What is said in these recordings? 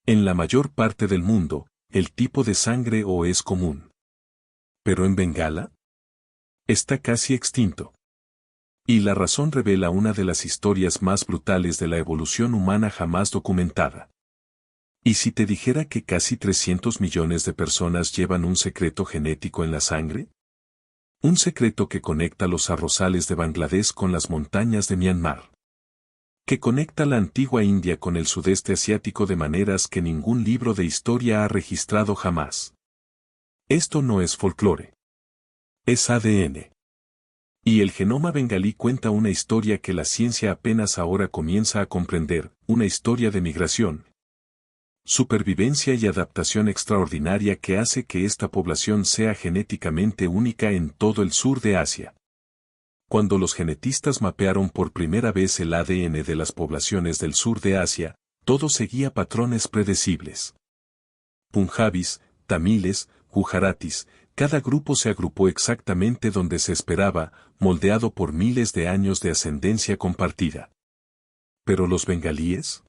En la mayor parte del mundo, el tipo de sangre O es común. Pero en Bengala, está casi extinto. Y la razón revela una de las historias más brutales de la evolución humana jamás documentada. ¿Y si te dijera que casi 300 millones de personas llevan un secreto genético en la sangre? Un secreto que conecta los arrozales de Bangladesh con las montañas de Myanmar. Que conecta la antigua India con el sudeste asiático de maneras que ningún libro de historia ha registrado jamás. Esto no es folclore. Es ADN. Y el genoma bengalí cuenta una historia que la ciencia apenas ahora comienza a comprender, una historia de migración, supervivencia y adaptación extraordinaria que hace que esta población sea genéticamente única en todo el sur de Asia. Cuando los genetistas mapearon por primera vez el ADN de las poblaciones del sur de Asia, todo seguía patrones predecibles. Punjabis, tamiles, gujaratis, cada grupo se agrupó exactamente donde se esperaba, moldeado por miles de años de ascendencia compartida. ¿Pero los bengalíes?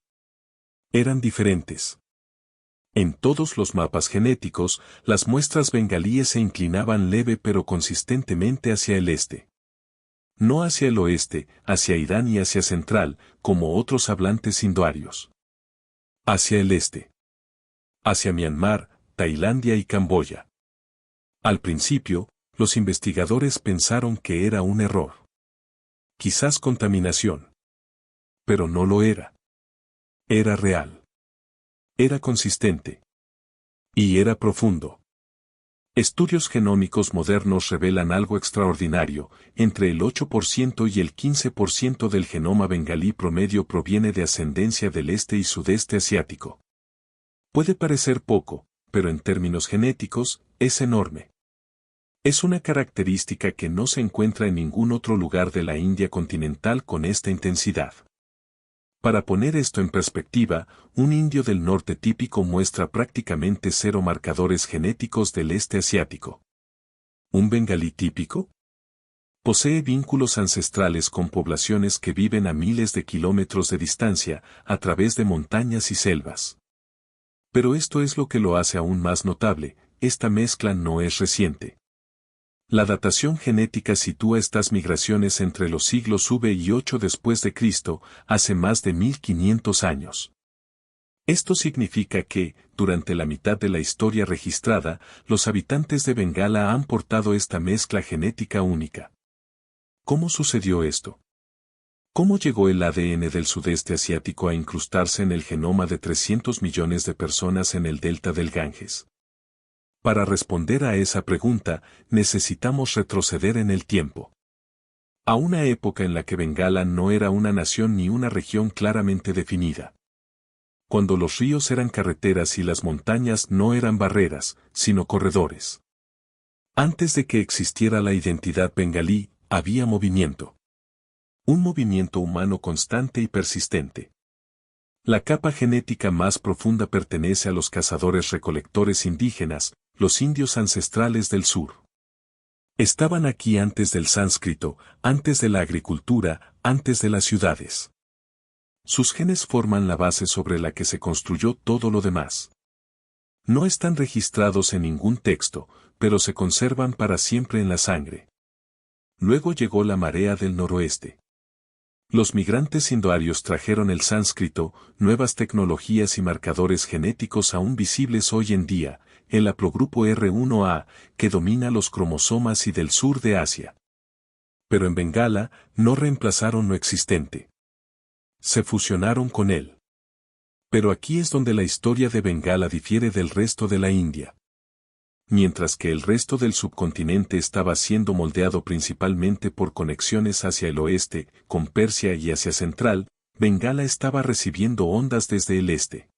Eran diferentes. En todos los mapas genéticos, las muestras bengalíes se inclinaban leve pero consistentemente hacia el este. No hacia el oeste, hacia Irán y hacia Central, como otros hablantes indoarios. Hacia el este. Hacia Myanmar, Tailandia y Camboya. Al principio, los investigadores pensaron que era un error. Quizás contaminación. Pero no lo era. Era real. Era consistente. Y era profundo. Estudios genómicos modernos revelan algo extraordinario, entre el 8% y el 15% del genoma bengalí promedio proviene de ascendencia del este y sudeste asiático. Puede parecer poco, pero en términos genéticos, es enorme. Es una característica que no se encuentra en ningún otro lugar de la India continental con esta intensidad. Para poner esto en perspectiva, un indio del norte típico muestra prácticamente 0 marcadores genéticos del este asiático. ¿Un bengalí típico? Posee vínculos ancestrales con poblaciones que viven a miles de kilómetros de distancia, a través de montañas y selvas. Pero esto es lo que lo hace aún más notable, esta mezcla no es reciente. La datación genética sitúa estas migraciones entre los siglos V y 8 después de Cristo, hace más de 1500 años. Esto significa que, durante la mitad de la historia registrada, los habitantes de Bengala han portado esta mezcla genética única. ¿Cómo sucedió esto? ¿Cómo llegó el ADN del sudeste asiático a incrustarse en el genoma de 300 millones de personas en el delta del Ganges? Para responder a esa pregunta, necesitamos retroceder en el tiempo. A una época en la que Bengala no era una nación ni una región claramente definida. Cuando los ríos eran carreteras y las montañas no eran barreras, sino corredores. Antes de que existiera la identidad bengalí, había movimiento. Un movimiento humano constante y persistente. La capa genética más profunda pertenece a los cazadores-recolectores indígenas, los indios ancestrales del sur. Estaban aquí antes del sánscrito, antes de la agricultura, antes de las ciudades. Sus genes forman la base sobre la que se construyó todo lo demás. No están registrados en ningún texto, pero se conservan para siempre en la sangre. Luego llegó la marea del noroeste. Los migrantes indoarios trajeron el sánscrito, nuevas tecnologías y marcadores genéticos aún visibles hoy en día, el haplogrupo R1A, que domina los cromosomas y del sur de Asia. Pero en Bengala, no reemplazaron lo existente. Se fusionaron con él. Pero aquí es donde la historia de Bengala difiere del resto de la India. Mientras que el resto del subcontinente estaba siendo moldeado principalmente por conexiones hacia el oeste, con Persia y Asia Central, Bengala estaba recibiendo ondas desde el este.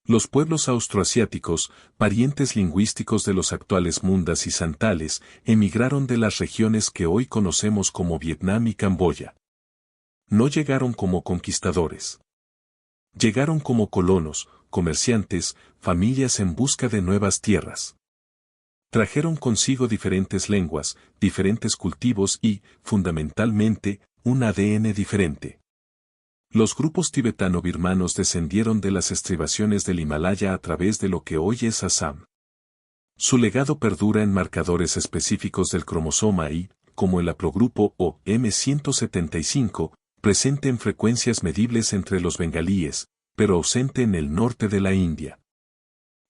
Los pueblos austroasiáticos, parientes lingüísticos de los actuales mundas y santales, emigraron de las regiones que hoy conocemos como Vietnam y Camboya. No llegaron como conquistadores. Llegaron como colonos, comerciantes, familias en busca de nuevas tierras. Trajeron consigo diferentes lenguas, diferentes cultivos y, fundamentalmente, un ADN diferente. Los grupos tibetano-birmanos descendieron de las estribaciones del Himalaya a través de lo que hoy es Assam. Su legado perdura en marcadores específicos del cromosoma Y, como el haplogrupo o M175, presente en frecuencias medibles entre los bengalíes, pero ausente en el norte de la India.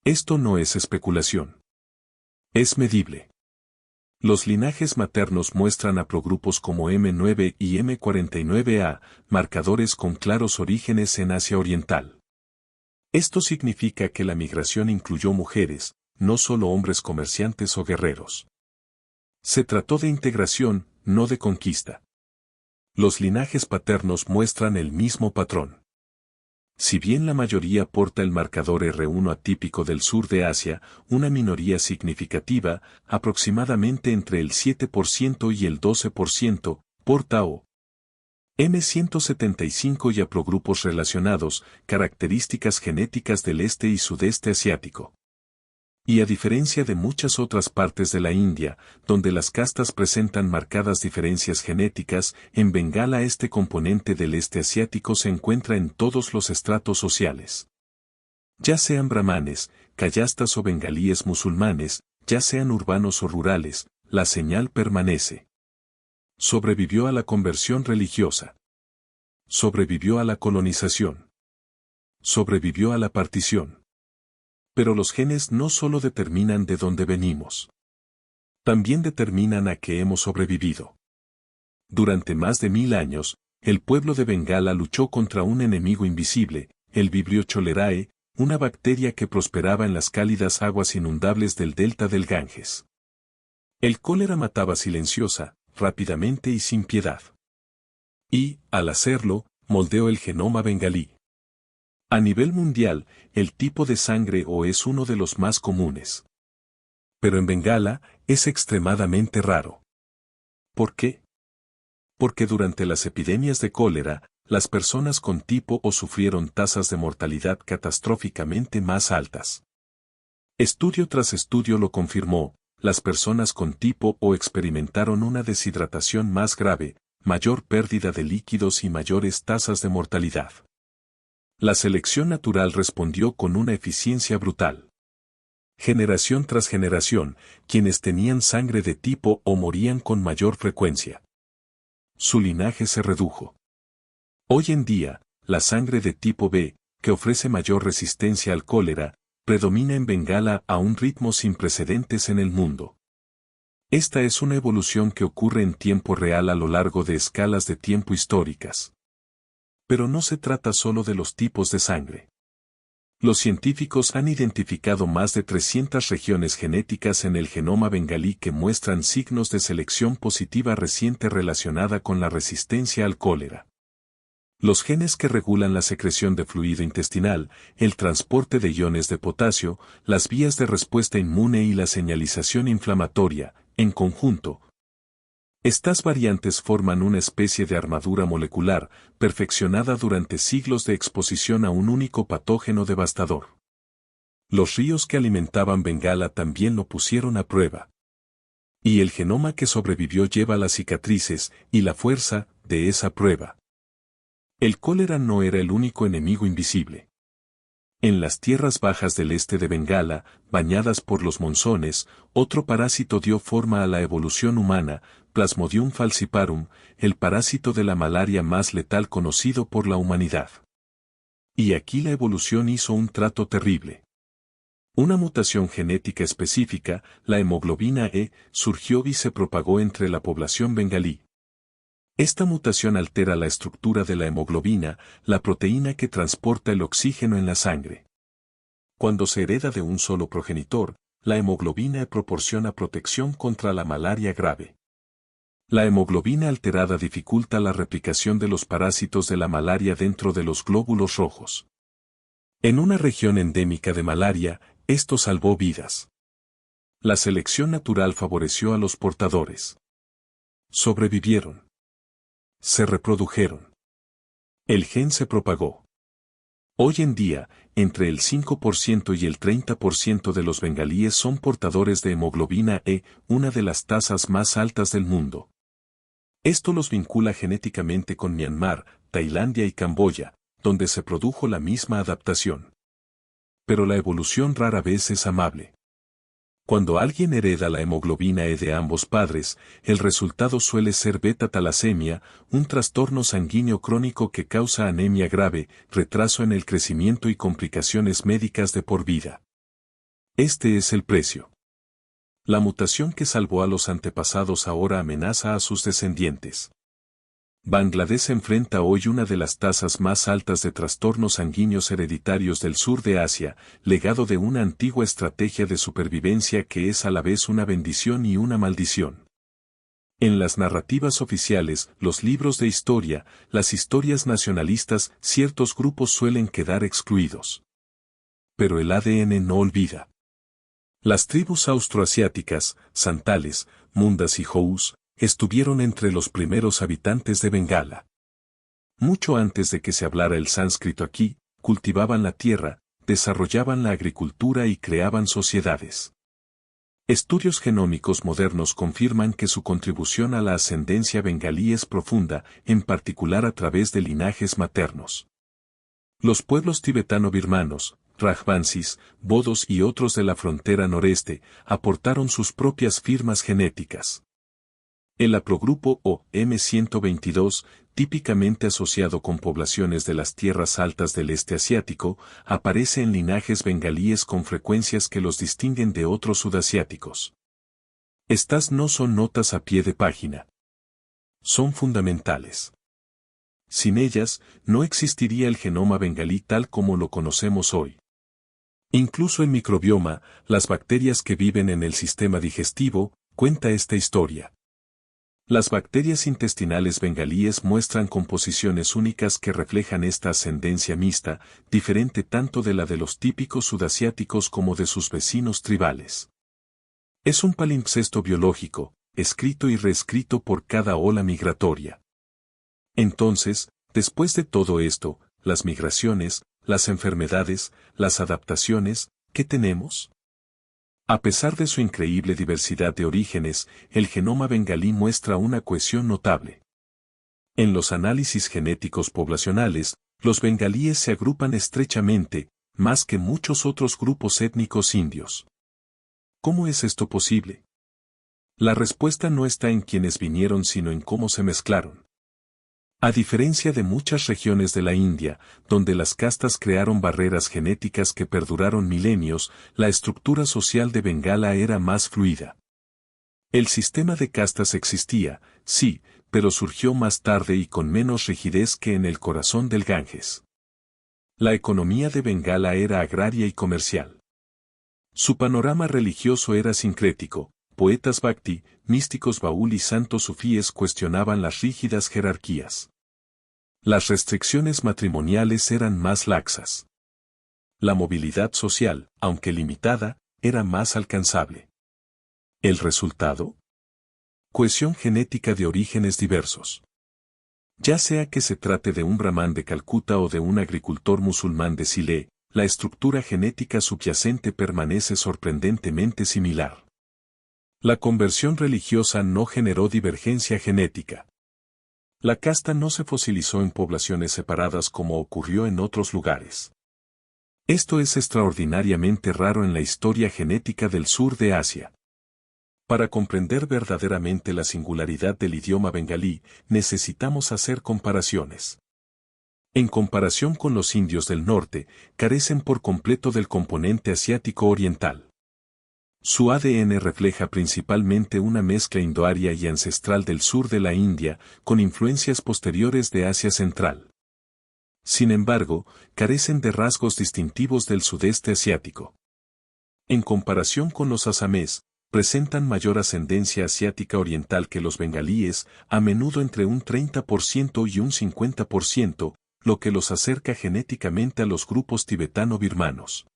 Esto no es especulación. Es medible. Los linajes maternos muestran haplogrupos como M9 y M49A, marcadores con claros orígenes en Asia Oriental. Esto significa que la migración incluyó mujeres, no solo hombres comerciantes o guerreros. Se trató de integración, no de conquista. Los linajes paternos muestran el mismo patrón. Si bien la mayoría porta el marcador R1 atípico del sur de Asia, una minoría significativa, aproximadamente entre el 7% y el 12%, porta O. M175 y haplogrupos relacionados, características genéticas del este y sudeste asiático. Y a diferencia de muchas otras partes de la India, donde las castas presentan marcadas diferencias genéticas, en Bengala este componente del este asiático se encuentra en todos los estratos sociales. Ya sean brahmanes, kayastas o bengalíes musulmanes, ya sean urbanos o rurales, la señal permanece. Sobrevivió a la conversión religiosa. Sobrevivió a la colonización. Sobrevivió a la partición. Pero los genes no solo determinan de dónde venimos. También determinan a qué hemos sobrevivido. Durante más de 1000 años, el pueblo de Bengala luchó contra un enemigo invisible, el Vibrio cholerae, una bacteria que prosperaba en las cálidas aguas inundables del delta del Ganges. El cólera mataba silenciosa, rápidamente y sin piedad. Y, al hacerlo, moldeó el genoma bengalí. A nivel mundial, el tipo de sangre O es uno de los más comunes. Pero en Bengala, es extremadamente raro. ¿Por qué? Porque durante las epidemias de cólera, las personas con tipo O sufrieron tasas de mortalidad catastróficamente más altas. Estudio tras estudio lo confirmó, las personas con tipo O experimentaron una deshidratación más grave, mayor pérdida de líquidos y mayores tasas de mortalidad. La selección natural respondió con una eficiencia brutal. Generación tras generación, quienes tenían sangre de tipo O morían con mayor frecuencia. Su linaje se redujo. Hoy en día, la sangre de tipo B, que ofrece mayor resistencia al cólera, predomina en Bengala a un ritmo sin precedentes en el mundo. Esta es una evolución que ocurre en tiempo real a lo largo de escalas de tiempo históricas. Pero no se trata solo de los tipos de sangre. Los científicos han identificado más de 300 regiones genéticas en el genoma bengalí que muestran signos de selección positiva reciente relacionada con la resistencia al cólera. Los genes que regulan la secreción de fluido intestinal, el transporte de iones de potasio, las vías de respuesta inmune y la señalización inflamatoria, en conjunto. Estas variantes forman una especie de armadura molecular, perfeccionada durante siglos de exposición a un único patógeno devastador. Los ríos que alimentaban Bengala también lo pusieron a prueba. Y el genoma que sobrevivió lleva las cicatrices y la fuerza de esa prueba. El cólera no era el único enemigo invisible. En las tierras bajas del este de Bengala, bañadas por los monzones, otro parásito dio forma a la evolución humana, Plasmodium falciparum, el parásito de la malaria más letal conocido por la humanidad. Y aquí la evolución hizo un trato terrible. Una mutación genética específica, la hemoglobina E, surgió y se propagó entre la población bengalí. Esta mutación altera la estructura de la hemoglobina, la proteína que transporta el oxígeno en la sangre. Cuando se hereda de un solo progenitor, la hemoglobina E proporciona protección contra la malaria grave. La hemoglobina alterada dificulta la replicación de los parásitos de la malaria dentro de los glóbulos rojos. En una región endémica de malaria, esto salvó vidas. La selección natural favoreció a los portadores. Sobrevivieron. Se reprodujeron. El gen se propagó. Hoy en día, entre el 5% y el 30% de los bengalíes son portadores de hemoglobina E, una de las tasas más altas del mundo. Esto los vincula genéticamente con Myanmar, Tailandia y Camboya, donde se produjo la misma adaptación. Pero la evolución rara vez es amable. Cuando alguien hereda la hemoglobina E de ambos padres, el resultado suele ser beta-talasemia, un trastorno sanguíneo crónico que causa anemia grave, retraso en el crecimiento y complicaciones médicas de por vida. Este es el precio. La mutación que salvó a los antepasados ahora amenaza a sus descendientes. Bangladesh enfrenta hoy una de las tasas más altas de trastornos sanguíneos hereditarios del sur de Asia, legado de una antigua estrategia de supervivencia que es a la vez una bendición y una maldición. En las narrativas oficiales, los libros de historia, las historias nacionalistas, ciertos grupos suelen quedar excluidos. Pero el ADN no olvida. Las tribus austroasiáticas, santales, mundas y hous, estuvieron entre los primeros habitantes de Bengala. Mucho antes de que se hablara el sánscrito aquí, cultivaban la tierra, desarrollaban la agricultura y creaban sociedades. Estudios genómicos modernos confirman que su contribución a la ascendencia bengalí es profunda, en particular a través de linajes maternos. Los pueblos tibetano-birmanos, Rajbansis, bodos y otros de la frontera noreste, aportaron sus propias firmas genéticas. El haplogrupo O M122, típicamente asociado con poblaciones de las tierras altas del este asiático, aparece en linajes bengalíes con frecuencias que los distinguen de otros sudasiáticos. Estas no son notas a pie de página. Son fundamentales. Sin ellas, no existiría el genoma bengalí tal como lo conocemos hoy. Incluso el microbioma, las bacterias que viven en el sistema digestivo, cuenta esta historia. Las bacterias intestinales bengalíes muestran composiciones únicas que reflejan esta ascendencia mixta, diferente tanto de la de los típicos sudasiáticos como de sus vecinos tribales. Es un palimpsesto biológico, escrito y reescrito por cada ola migratoria. Entonces, después de todo esto, las migraciones, las enfermedades, las adaptaciones, ¿qué tenemos? A pesar de su increíble diversidad de orígenes, el genoma bengalí muestra una cohesión notable. En los análisis genéticos poblacionales, los bengalíes se agrupan estrechamente, más que muchos otros grupos étnicos indios. ¿Cómo es esto posible? La respuesta no está en quienes vinieron sino en cómo se mezclaron. A diferencia de muchas regiones de la India, donde las castas crearon barreras genéticas que perduraron milenios, la estructura social de Bengala era más fluida. El sistema de castas existía, sí, pero surgió más tarde y con menos rigidez que en el corazón del Ganges. La economía de Bengala era agraria y comercial. Su panorama religioso era sincrético. Poetas bhakti, místicos baúl y santos sufíes cuestionaban las rígidas jerarquías. Las restricciones matrimoniales eran más laxas. La movilidad social, aunque limitada, era más alcanzable. ¿El resultado? Cohesión genética de orígenes diversos. Ya sea que se trate de un brahmán de Calcuta o de un agricultor musulmán de Sile, la estructura genética subyacente permanece sorprendentemente similar. La conversión religiosa no generó divergencia genética. La casta no se fosilizó en poblaciones separadas como ocurrió en otros lugares. Esto es extraordinariamente raro en la historia genética del sur de Asia. Para comprender verdaderamente la singularidad del idioma bengalí, necesitamos hacer comparaciones. En comparación con los indios del norte, carecen por completo del componente asiático oriental. Su ADN refleja principalmente una mezcla indoaria y ancestral del sur de la India, con influencias posteriores de Asia Central. Sin embargo, carecen de rasgos distintivos del sudeste asiático. En comparación con los asamés, presentan mayor ascendencia asiática oriental que los bengalíes, a menudo entre un 30% y un 50%, lo que los acerca genéticamente a los grupos tibetano-birmanos.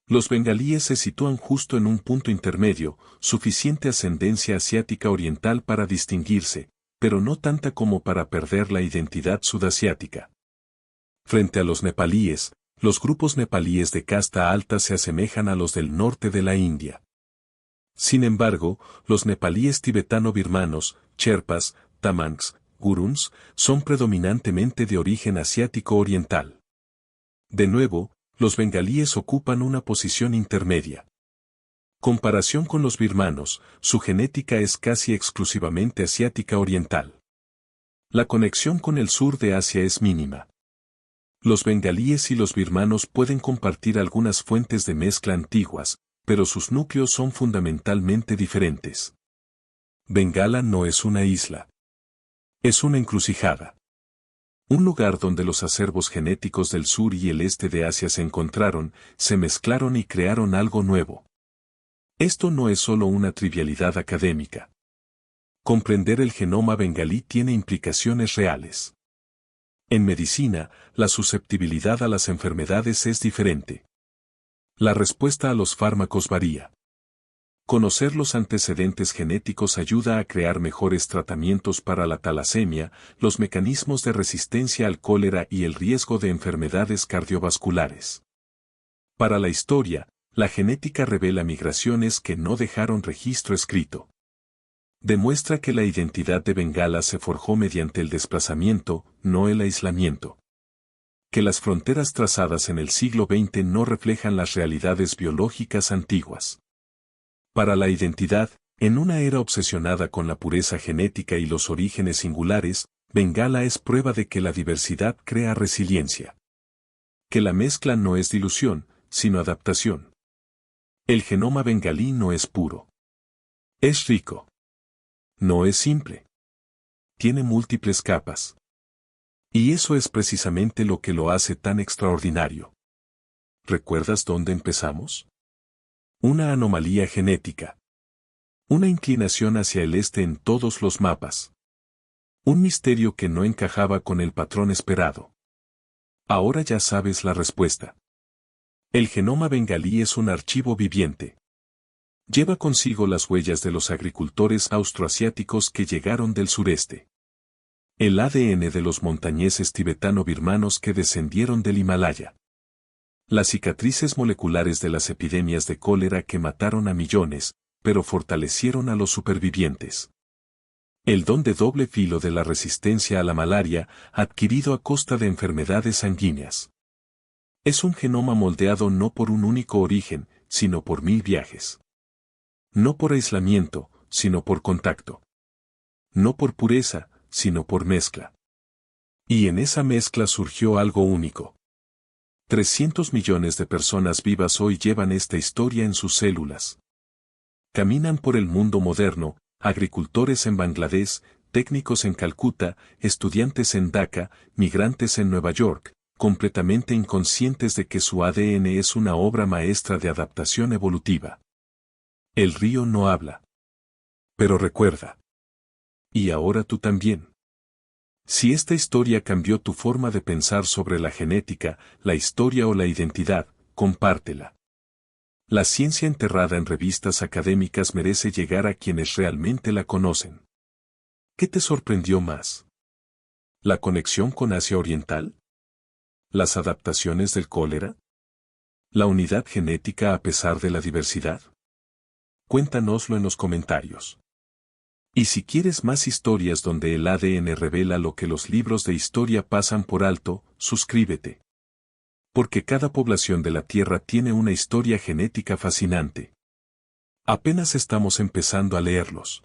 Los bengalíes se sitúan justo en un punto intermedio, suficiente ascendencia asiática oriental para distinguirse, pero no tanta como para perder la identidad sudasiática. Frente a los nepalíes, los grupos nepalíes de casta alta se asemejan a los del norte de la India. Sin embargo, los nepalíes tibetano-birmanos, Sherpas, Tamangs, Guruns, son predominantemente de origen asiático oriental. De nuevo, los bengalíes ocupan una posición intermedia. Comparación con los birmanos, su genética es casi exclusivamente asiática oriental. La conexión con el sur de Asia es mínima. Los bengalíes y los birmanos pueden compartir algunas fuentes de mezcla antiguas, pero sus núcleos son fundamentalmente diferentes. Bengala no es una isla. Es una encrucijada. Un lugar donde los acervos genéticos del sur y el este de Asia se encontraron, se mezclaron y crearon algo nuevo. Esto no es solo una trivialidad académica. Comprender el genoma bengalí tiene implicaciones reales. En medicina, la susceptibilidad a las enfermedades es diferente. La respuesta a los fármacos varía. Conocer los antecedentes genéticos ayuda a crear mejores tratamientos para la talasemia, los mecanismos de resistencia al cólera y el riesgo de enfermedades cardiovasculares. Para la historia, la genética revela migraciones que no dejaron registro escrito. Demuestra que la identidad de Bengala se forjó mediante el desplazamiento, no el aislamiento. Que las fronteras trazadas en el siglo XX no reflejan las realidades biológicas antiguas. Para la identidad, en una era obsesionada con la pureza genética y los orígenes singulares, Bengala es prueba de que la diversidad crea resiliencia. Que la mezcla no es dilución, sino adaptación. El genoma bengalí no es puro. Es rico. No es simple. Tiene múltiples capas. Y eso es precisamente lo que lo hace tan extraordinario. ¿Recuerdas dónde empezamos? Una anomalía genética. Una inclinación hacia el este en todos los mapas. Un misterio que no encajaba con el patrón esperado. Ahora ya sabes la respuesta. El genoma bengalí es un archivo viviente. Lleva consigo las huellas de los agricultores austroasiáticos que llegaron del sureste. El ADN de los montañeses tibetano-birmanos que descendieron del Himalaya. Las cicatrices moleculares de las epidemias de cólera que mataron a millones, pero fortalecieron a los supervivientes. El don de doble filo de la resistencia a la malaria, adquirido a costa de enfermedades sanguíneas. Es un genoma moldeado no por un único origen, sino por 1000 viajes. No por aislamiento, sino por contacto. No por pureza, sino por mezcla. Y en esa mezcla surgió algo único. 300 millones de personas vivas hoy llevan esta historia en sus células. Caminan por el mundo moderno, agricultores en Bangladesh, técnicos en Calcuta, estudiantes en Dhaka, migrantes en Nueva York, completamente inconscientes de que su ADN es una obra maestra de adaptación evolutiva. El río no habla. Pero recuerda. Y ahora tú también. Si esta historia cambió tu forma de pensar sobre la genética, la historia o la identidad, compártela. La ciencia enterrada en revistas académicas merece llegar a quienes realmente la conocen. ¿Qué te sorprendió más? ¿La conexión con Asia Oriental? ¿Las adaptaciones del cólera? ¿La unidad genética a pesar de la diversidad? Cuéntanoslo en los comentarios. Y si quieres más historias donde el ADN revela lo que los libros de historia pasan por alto, suscríbete. Porque cada población de la Tierra tiene una historia genética fascinante. Apenas estamos empezando a leerlos.